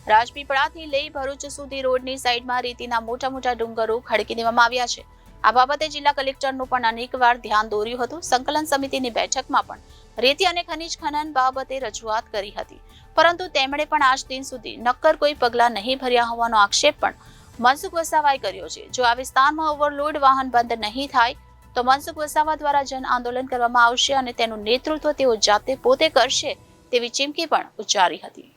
રાજપીપળાથી લઈ ભરૂચ સુધી રોડની સાઈડમાં રેતીના મોટા મોટા ડુંગરો ખડકી દેવામાં આવ્યા છે. આ બાબતે જિલ્લા કલેક્ટરનું પણ અનેકવાર ધ્યાન દોર્યું હતું. સંકલન સમિતિની બેઠકમાં પણ રેતી અને ખનીજ ખનન બાબતે રજૂઆત કરી હતી, પરંતુ તેમણે પણ આજ દિન સુધી નક્કર કોઈ પગલાં નહીં ભર્યા હોવાનો આક્ષેપ પણ મનસુખ વસાવાએ કર્યો છે. જો આ વિસ્તારમાં ઓવરલોડ વાહન બંધ નહીં થાય તો મનસુખ વસાવા દ્વારા જન આંદોલન કરવામાં આવશે અને તેનું નેતૃત્વ તેઓ જાતે પોતે કરશે તેવી ચીમકી પણ ઉચ્ચારી હતી.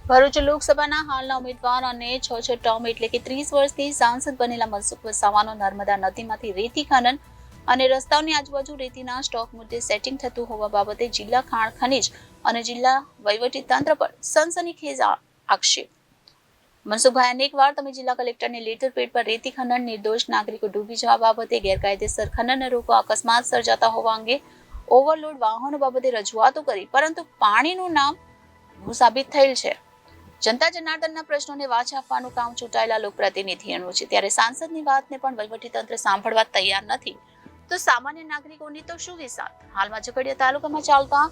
ભરૂચ લોકસભાના હાલના ઉમેદવાર અને 6 ટર્મ એટલે કે 30 વર્ષથી સાંસદ બનેલા મનસુખ વસાવાનો નર્મદા નદીમાંથી રેતી ખનન અને રસ્તાઓની આજુબાજુ રેતીના સ્ટોક મુદ્દે સેટિંગ થતું હોવા બાબતે જિલ્લા ખાણ ખનીજ અને જિલ્લા વહીવટી તંત્ર પર સનસનીખેજ આક્ષેપ. મનસુખભાઈ અનેકવાર તમે જિલ્લા કલેક્ટરને લેટર પેડ પર રેતી ખનન, નિર્દોષ નાગરિકો ડૂબી જવા બાબતે, ગેરકાયદેસર ખનનને રોકવા અકસ્માત સર્જાતા હોવા અંગે, ઓવરલોડ વાહનો બાબતે રજૂઆતો કરી, પરંતુ પાણીનું નામ સાબિત થયેલ છે. જનતા જનાર્દનના પ્રશ્નોને વાચા આપવાનું કામ ચૂંટાયેલા લોકપ્રતિનિધિઓનું છે, ત્યારે સાંસદની વાતને પણ વહીવટીતંત્ર સાંભળવા તૈયાર નથી તો સામાન્ય નાગરિકોની તો શું વિસાર? હાલમાં ઝઘડિયા તાલુકામાં ચાલતા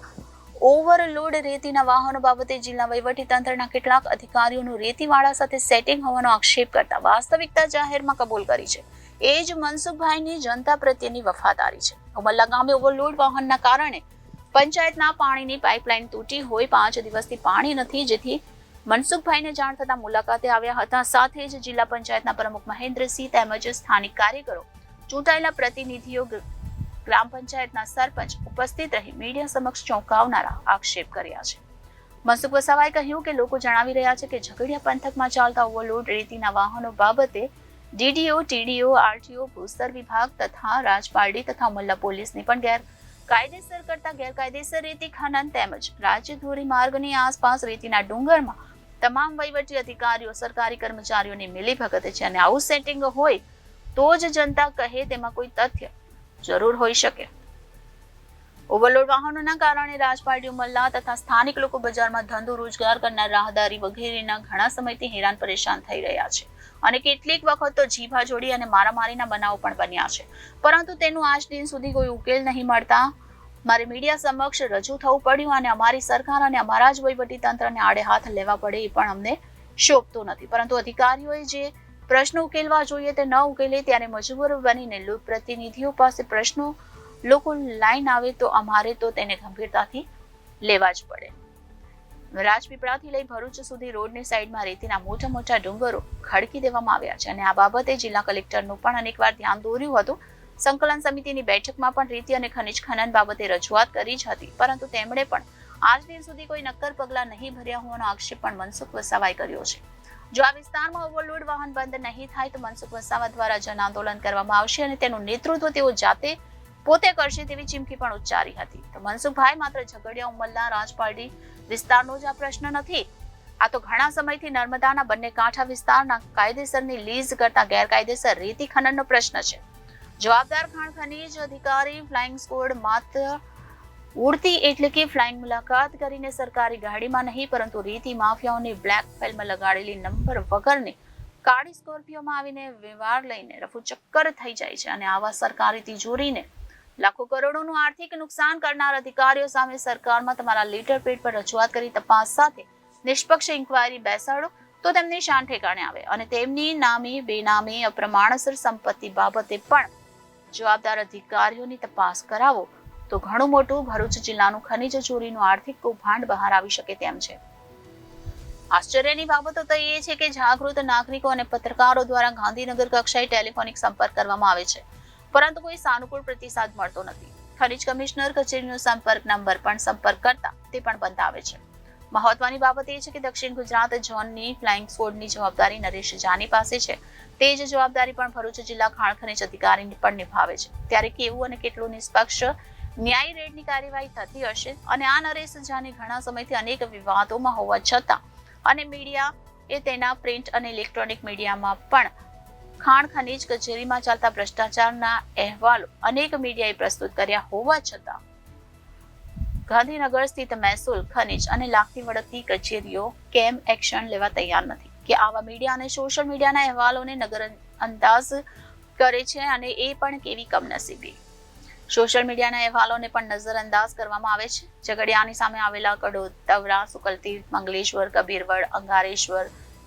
ઓવરલોડ રેતીના વાહનો બાબતે જિલ્લા વહીવટીતંત્રના કેટલાક અધિકારીઓનું રેતીવાળા સાથે સેટિંગ હોવાનો આક્ષેપ કરતા વાસ્તવિકતા જાહેરમાં કબૂલ કરી છે. એ જ મનસુખભાઈની જનતા પ્રત્યેની વફાદારી છે. ઉમલ્લા ગામે ઓવરલોડ વાહનના કારણે પંચાયતના પાણીની પાઇપલાઇન તૂટી હોય, 5 દિવસથી પાણી નથી, જેથી મનસુખભાઈને જાણ થતા મુલાકાતે આવ્યા હતા. સાથે જ જિલ્લા પંચાયતના પ્રમુખ મહેન્દ્રસિંહ તેમજ સ્થાનિક કાર્યકરો, ચૂંટાયેલા પ્રતિનિધિઓ, ગ્રામ પંચાયતના સરપંચ ઉપસ્થિત રહી મીડિયા સમક્ષ ચોંકાવનારા આક્ષેપ કર્યા છે. મનસુખ વસાવાએ કહ્યું કે લોકો જણાવી રહ્યા છે કે ઝઘડિયા પંથકમાં ચાલતા ઓવરલોડ રેતીના વાહનો બાબતે ડીડીઓ, ટીડીઓ, આરટીઓ, ભૂસ્તર વિભાગ તથા રાજપારડી તથા ઉમલ્લા પોલીસની પણ ગેરકાયદેસર કરતા ગેરકાયદેસર રેતી ખનન તેમજ રાજ્ય ધોરીમાર્ગની આસપાસ રેતીના ડુંગરમાં તમામ વહીવટી અધિકારીઓ, સરકારી કર્મચારીઓની મિલીભગત છે અને આવું સેટિંગ હોય તો જ જનતા કહે તેમાં કોઈ તથ્ય જરૂર હોઈ શકે. ઓવરલોડ વાહનોના કારણે રાજપારડી, ઉમલ્લા તથા સ્થાનિક લોકો બજારમાં ધંધો રોજગાર કરનાર, રાહદારી વગેરેના ઘણા સમયથી હેરાન પરેશાન થઈ રહ્યા છે અને કેટલીક વખત તો જીભા જોડી અને મારામારીના બનાવો પણ બન્યા છે, પરંતુ તેનું આજ દિન સુધી કોઈ ઉકેલ નહીં મળતા મારે મીડિયા સમક્ષ રજૂ થવું પડ્યું અને અમારી સરકાર અને અમારા જ વહીવટીતંત્રને આડે હાથ લેવા પડે એ પણ અમને શોભતું નથી. પરંતુ અધિકારીઓએ જે પ્રશ્નો ઉકેલવા જોઈએ તે ન ઉકેલે ત્યારે મજબૂર બનીને લોકપ્રતિનિધિઓ પાસે પ્રશ્નો લોકો લાઈન આવે તો અમારે તો તેને ગંભીરતાથી લેવા જ પડે. રાજપીપળાથી લઈ ભરૂચ સુધી રોડની સાઈડમાં રેતીના મોટા મોટા ડુંગરો ખડકી દેવામાં આવ્યા છે અને આ બાબતે જિલ્લા કલેક્ટરનું પણ અનેકવાર ધ્યાન દોર્યું હતું. સંકલન સમિતિની બેઠકમાં પણ રેતી અને ખનીજ ખનન બાબતે રજૂઆત કરી જ હતી, પરંતુ તેમણે પણ આજ દિન સુધી કોઈ નક્કર પગલાં નહીં ભર્યા હોવાનો આક્ષેપ પણ મનસુખ વસાવાએ કર્યો છે. જો આ વિસ્તારમાં ઓવરલોડ વાહન બંધ નહીં થાય તો મનસુખ વસાવા દ્વારા જન આંદોલન કરવામાં આવશે અને તેનું નેતૃત્વ તેઓ જાતે પોતે કરશે તેવી ચીમકી પણ ઉચ્ચારી હતી. તો મનસુખભાઈ માત્ર ઝઘડિયા, ઉમલ્લા, રાજપારડી વિસ્તારનો જ આ પ્રશ્ન નથી. આ તો ઘણા સમયથી નર્મદાના બંને કાંઠા વિસ્તારના કાયદેસરની લીઝ કરતા ગેરકાયદેસર રેતી ખનનનો પ્રશ્ન છે. જવાબદાર ખાણ ખનીજ અધિકારી ફ્લાઇંગ સ્કોડ માત્ર ઉડતી એટલે કે ફ્લાઇંગ મુલાકાત કરીને સરકારી ગાડીમાં નહીં પરંતુ રેતી માફિયાઓની બ્લેક ફિલ્મ લગાડેલી નંબર વગરની કાળી સ્કોર્પિયોમાં આવીને વ્યવહાર લઈને રફુચક્કર થઈ જાય છે અને આવા સરકારી તિજોરીને લાખો કરોડોનું આર્થિક નુકસાન કરનાર અધિકારીઓ સામે સરકારમાં તમારા લેટર પેડ પર રજૂઆત કરી તપાસ સાથે નિષ્પક્ષ ઇન્કવાયરી બેસાડો તો તેમની શાન ઠેકાણે આવે અને તેમની નામી, બેનામી, અપ્રમાણસર સંપત્તિ બાબતે પણ જવાબદાર અધિકારીઓની તપાસ કરાવો તો ઘણું મોટું ભરૂચ જિલ્લાનું ખનીજ ચોરીનું આર્થિક કૌભાંડ બહાર આવી શકે તેમ છે. આશ્ચર્યની બાબત તો એ છે કે જાગૃત નાગરિકો અને પત્રકારો દ્વારા ગાંધીનગર કક્ષાએ ટેલિફોનિક સંપર્ક કરવામાં આવે છે, પરંતુ કોઈ સાનુકૂળ પ્રતિસાદ મળતો નથી. ખનીજ કમિશનર કચેરીનો સંપર્ક નંબર પણ સંપર્ક કરતા તે પણ બંધ આવે છે. મહત્વની બાબત એ છે કે દક્ષિણ ગુજરાત ઝોનની ફ્લાઇંગ સ્કોડની જવાબદારી નરેશ જાની પાસે છે, તે જ જવાબદારી પણ ભરૂચ જિલ્લા ખાણ ખનીજ અધિકારી પણ નિભાવે છે. ત્યારે કેવું અને કેટલું નિષ્પક્ષ ન્યાયી રેડની કાર્યવાહી થતી હશે? અને આ નરેશ જાની ઘણા સમયથી અનેક વિવાદોમાં હોવા છતાં અને મીડિયા એ તેના પ્રિન્ટ અને ઇલેક્ટ્રોનિક મીડિયામાં પણ ખાણ ખનીજ કચેરીમાં ચાલતા ભ્રષ્ટાચારના અહેવાલો અનેક મીડિયાએ પ્રસ્તુત કર્યા હોવા છતાં ગાંધીનગર સ્થિત મહેસૂલ, ખનીજ અને લાગતી વળગતી કચેરીઓ કેમ એક્શન લેવા તૈયાર નથી કે આવા મીડિયા અને સોશિયલ મીડિયાના અહેવાલોને નજરઅંદાજ કરે છે? અને એ પણ કેવી કમનસીબી! સોશિયલ મીડિયાના અહેવાલોને પણ નજરઅંદાજ કરવામાં આવે છે. ઝઘડિયાની સામે આવેલા કડોદ, તવરા, સુકલતીર્થ, મંગલેશ્વર, કબીરવડ, અંગારેશ્વર,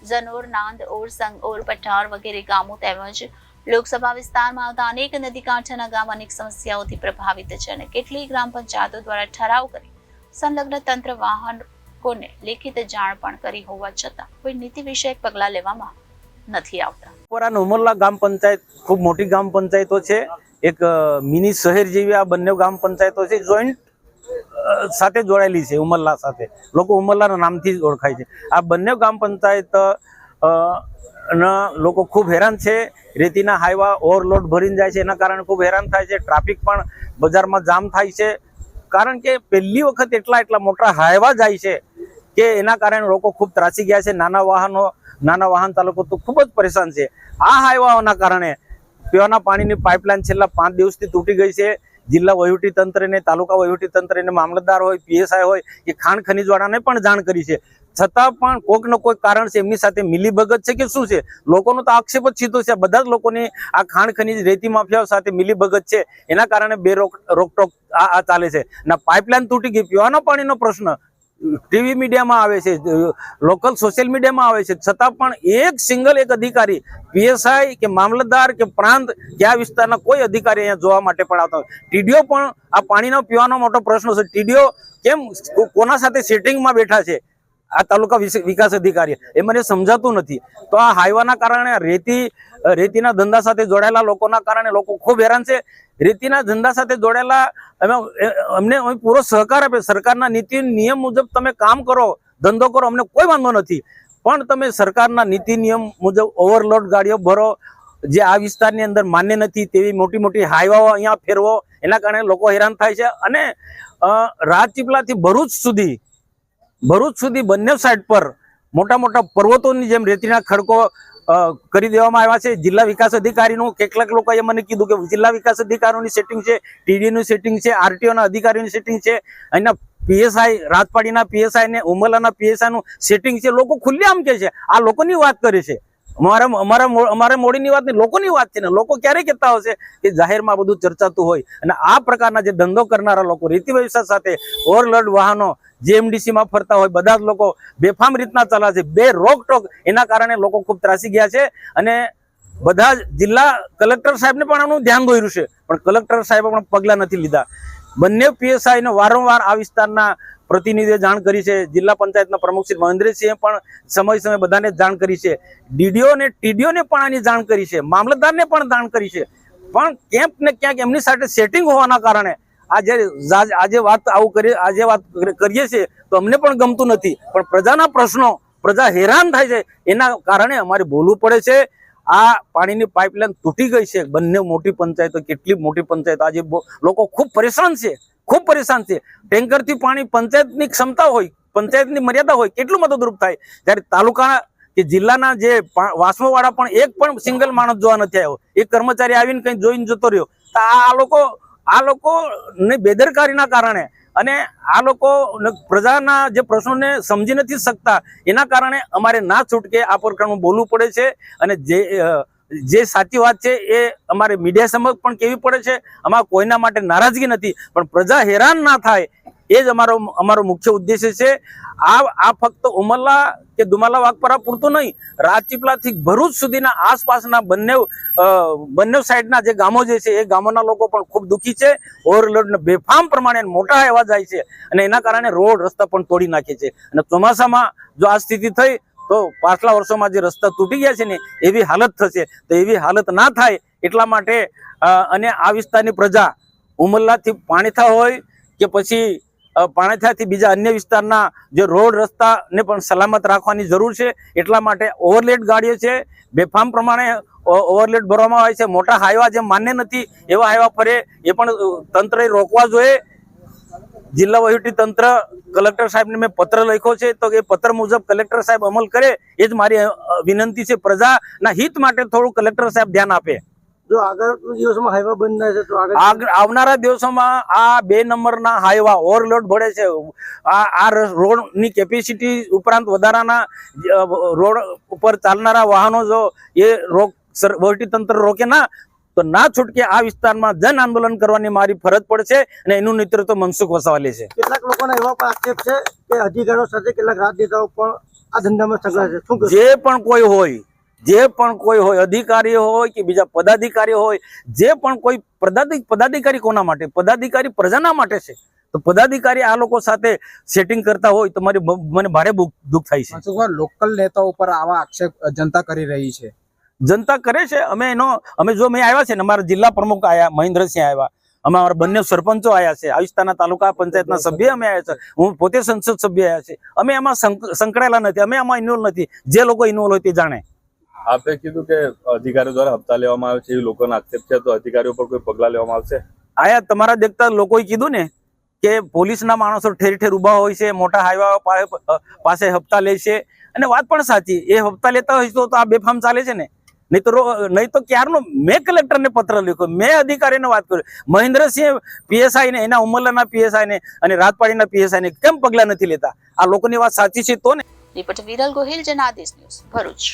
જનોર, નાંદ, ઓર, સંગઓર, પઠાર વગેરે ગામો તેમજ લોકસભા વિસ્તારમાં આવતા અનેક નદી કાંઠાના ગામ અનેક સમસ્યાઓથી પ્રભાવિત છે અને કેટલીક ગ્રામ પંચાયતો દ્વારા ઠરાવ કરી સંલગ્ન તંત્ર વાહનોને લેખિત જાણ પણ કરી હોવા છતાં કોઈ નીતિ વિષયક પગલાં લેવામાં નથી આવતા. ઉમરલા ગામ પંચાયત ખૂબ મોટી ગામ પંચાયતો છે. એક મિની શહેર જેવી આ બંને ગામ પંચાયતો છે, જોઈન્ટ સાથે જોડાયેલી છે. ઉમરલા સાથે લોકો ઉમરલાના નામથી જ ઓળખાય છે. આ બંને ગામ પંચાયત ના લોકો ખૂબ હેરાન છે. રેતીના હાઈવા ઓવરલોડ ભરીને જાય છે, એના કારણે ખૂબ હેરાન થાય છે. ટ્રાફિક પણ બજારમાં જામ થાય છે, કારણ કે પહેલી વખત એટલા મોટા હાઈવા જાય છે કે એના કારણે લોકો ખૂબ ત્રાસી ગયા છે. નાના વાહન ચાલકો તો ખૂબ જ પરેશાન છે. આ હાઈવાઓના કારણે પીવાના પાણીની પાઇપલાઇન છેલ્લા 5 દિવસથી તૂટી ગઈ છે. જિલ્લા વહીવટી તંત્રને, તાલુકા વહીવટી તંત્રને, મામલતદાર હોય, પીએસઆઈ હોય કે ખાણ ખનીજવાળાને પણ જાણ કરી છે, છતાં પણ કોઈક ને કોઈ કારણ છે એમની સાથે મિલીભગત છે કે શું છે. લોકોનો તો આક્ષેપ જ સીધો છે. બધા જ લોકોની આ ખાણ ખનીજ રેતી માફિયાઓ સાથે મિલીભગત છે, એના કારણે બે રોકટોક આ ચાલે છે. ના પાઇપલાઇન તૂટી ગઈ, પીવાના પાણીનો પ્રશ્ન ટીવી મીડિયામાં આવે છે, લોકલ સોશિયલ મીડિયામાં આવે છે, છતાં પણ એક સિંગલ અધિકારી, પીએસઆઈ કે મામલતદાર કે પ્રાંત કે આ વિસ્તારના કોઈ અધિકારી અહીંયા જોવા માટે પણ આવતા હોય. ટીડીઓ પણ આ પાણીનો પીવાનો મોટો પ્રશ્ન છે. ટીડીઓ કેમ કોના સાથે સેટિંગમાં બેઠા છે આ તાલુકા વિકાસ અધિકારી, એ મને સમજાતું નથી. તો આ હાઈવાના કારણે રેતીના ધંધા સાથે જોડાયેલા લોકોના કારણે લોકો ખૂબ હેરાન છે. રેતીના ધંધા સાથે જોડાયેલા અમને પૂરો સહકાર આપે. સરકારના નીતિ નિયમ મુજબ તમે કામ કરો, ધંધો કરો, અમને કોઈ વાંધો નથી, પણ તમે સરકારના નીતિ નિયમ મુજબ ઓવરલોડ ગાડીઓ ભરો, જે આ વિસ્તારની અંદર માન્ય નથી તેવી મોટી હાઈવાઓ અહીંયા ફેરવો, એના કારણે લોકો હેરાન થાય છે. અને રાજપીપળાથી ભરૂચ સુધી બંને સાઈડ પર મોટા પર્વતોની જેમ રેતીના ખડકો કરી દેવામાં આવ્યા છે. જિલ્લા વિકાસ અધિકારીનું કેટલાક લોકોએ મને કીધું કે જિલ્લા વિકાસ અધિકારીઓની સેટિંગ છે, ટીડીનું સેટિંગ છે, આરટીઓના અધિકારીઓની સેટિંગ છે, અહીંના પીએસઆઈ, રાજપાડીના પીએસઆઈ ને ઉમરલાના પીએસઆઈ નું સેટિંગ છે. લોકો ખુલ્લેઆમ કે છે, આ લોકોની વાત કરે છે. અમારા મોડીની વાત નહીં, લોકોની વાત છે ને. લોકો ક્યારે કહેતા હશે કે જાહેરમાં બધું ચર્ચાતું હોય. અને આ પ્રકારના જે ધંધો કરનારા લોકો, રેતી વ્યવસાય સાથે ઓવરલોડ વાહનો જીએમડીસી માં ફરતા હોય, બધા જ લોકો બેફામ રીતના ચાલે છે, બે રોકટોક, એના કારણે લોકો ખૂબ ત્રાસી ગયા છે. અને બધા જ જિલ્લા કલેક્ટર સાહેબને પણ આનું ધ્યાન દોર્યું છે, પણ કલેક્ટર સાહેબે પણ પગલા નથી લીધા. બંને પીએસઆઈને વારંવાર આ વિસ્તારના પ્રતિનિધિએ જાણ કરી છે. જિલ્લા પંચાયતના પ્રમુખ શ્રી મહેન્દ્રસિંહે પણ સમય બધાને જાણ કરી છે. ડીડીઓ ને ટીડીઓને પણ આની જાણ કરી છે, મામલતદારને પણ જાણ કરી છે, પણ ક્યાંક ને ક્યાંક એમની સાથે સેટિંગ હોવાના કારણે આજે વાત કરીએ છીએ તો અમને પણ ગમતું નથી. પણ પ્રજાના પ્રશ્નો, પ્રજા હેરાન થાય છે, એના કારણે અમારે બોલવું પડે છે. આ પાણીની પાઇપલાઇન તૂટી ગઈ છે. બંને મોટી પંચાયતો, કેટલી મોટી પંચાયત, આજે લોકો ખૂબ પરેશાન છે. ટેન્કરથી પાણી પંચાયતની ક્ષમતા હોય, પંચાયતની મર્યાદા હોય, કેટલું મદદરૂપ થાય. જ્યારે તાલુકાના કે જિલ્લાના જે વાસમોવાળા પણ એક પણ સિંગલ માણસ જોવા નથી આવ્યો. એક કર્મચારી આવીને કઈ જોઈને જતો રહ્યો. તો આ લોકો ને બેદરકારીના કારણે અને આ લોકો પ્રજાના જે પ્રશ્નોને સમજી નથી શકતા, એના કારણે અમારે ના છૂટકે આ પ્રકારનું બોલવું પડે છે. અને જે સાચી વાત છે એ અમારે મીડિયા સમક્ષ પણ કહેવી પડે છે. અમારા કોઈના માટે નારાજગી નથી, પણ પ્રજા હેરાન ના થાય એ જ અમારો મુખ્ય ઉદ્દેશ્ય છે. આ ફક્ત ઉમરલા કે દુમાલા વાઘપરા પૂરતું નહીં, રાજપીપળાથી ભરૂચ સુધીના આસપાસના બંને સાઈડના જે ગામો જે છે એ ગામોના લોકો પણ ખૂબ દુઃખી છે. ઓવરલોડ બેફામ પ્રમાણે મોટા એવા જાય છે, અને એના કારણે રોડ રસ્તા પણ તોડી નાખે છે. અને ચોમાસામાં જો આ સ્થિતિ થઈ તો પાછલા વર્ષોમાં જે રસ્તા તૂટી ગયા છે ને, એવી હાલત થશે. તો એવી હાલત ના થાય એટલા માટે અને આ વિસ્તારની પ્રજા ઉમરલાથી પાણીથા હોય કે પછી પાણીથાથી બીજા અન્ય વિસ્તારના જે રોડ રસ્તાને પણ સલામત રાખવાની જરૂર છે. એટલા માટે ઓવરલેડ ગાડીઓ છે, બેફામ પ્રમાણે ઓવરલેડ ભરવામાં આવે છે. મોટા હાઈવા જે માન્ય નથી એવા હાઈવા ફરે, એ પણ તંત્રએ રોકવા જોઈએ. જિલ્લા વહીવટી તંત્ર, કલેક્ટર સાહેબને મેં પત્ર લખ્યો છે, તો એ પત્ર મુજબ કલેક્ટર સાહેબ અમલ કરે એ જ મારી વિનંતી છે. પ્રજાના હિત માટે થોડું કલેક્ટર સાહેબ ધ્યાન આપે. જો આગળના દિવસોમાં હાઈવા બંધ થાય છે તો આવનારા દિવસોમાં આ 2 નંબરના હાઈવા ઓવરલોડ ભળે છે. આ રોડની કેપેસિટી ઉપરાંત વધારાના રોડ ઉપર ચાલનારા વાહનો જો એ વહીવટી તંત્ર રોકે ના, તો ના છૂટકે આ વિસ્તારમાં જન આંદોલન કરવાની મારી ફરજ પડશે અને એનું નેતૃત્વ મનસુખ વસાવા લેશે. કેટલાક લોકોના એવા પણ આક્ષેપ છે કે અધિકારીઓ સાથે કેટલાક રાજનેતાઓ પણ આ ધંધામાં સંકળાય છે. શું કહેશો? જે પણ કોઈ હોય અધિકારી હોય કે બીજા પદાધિકારી હોય, જે પણ કોઈ પદાધિકારી કોના માટે? પદાધિકારી પ્રજાના માટે છે. તો પદાધિકારી આ લોકો સાથે સેટિંગ કરતા હોય તો મને ભારે દુઃખ થાય છે. લોકલ નેતાઓ પર આવા આક્ષેપ જનતા કરી રહી છે. જનતા કરે છે. અમે મેં આવ્યા છે ને, અમારા જિલ્લા પ્રમુખ આવ્યા, મહેન્દ્રસિંહ આવ્યા, અમારા બંને સરપંચો આવ્યા છે, આ વિસ્તારના તાલુકા પંચાયતના સભ્ય અમે આવ્યા છે, હું પોતે સંસદ સભ્ય આવ્યા છે. અમે એમાં સંકળાયેલા નથી, અમે આમાં ઇન્વોલ્વ નથી. જે લોકો ઇન્વોલ્વ હોય તે જાણે. આપે કીધું કે અધિકારીઓ દ્વારા હપ્તા લેવામાં આવે છે, એ લોકોના આક્ષેપ છે, તો અધિકારીઓ પર કોઈ પગલા લેવામાં આવશે? આયા તમારા દેખતા લોકોએ કીધું ને કે પોલીસના માણસો ઠેર ઠેર ઉભા હોય છે, મોટા હાઈવા પાસે હપ્તા લે છે, અને વાત પણ સાચી. એ હપ્તા લેતા હોય તો આ બેફામ ચાલે છે ને. નહીં તો ક્યારનો મેં કલેક્ટરને પત્ર લખ્યો, મેં અધિકારીને વાત કરી. મહેન્દ્રસિંહ પીએસઆઈ ને, એના ઉમરલાના પીએસઆઈ ને અને રાજપાડીના પીએસઆઈ ને કેમ પગલા નથી લેતા? આ લોકોની વાત સાચી છે તો ને. Reporter Viral Gohil, Janadesh news, Bharuch.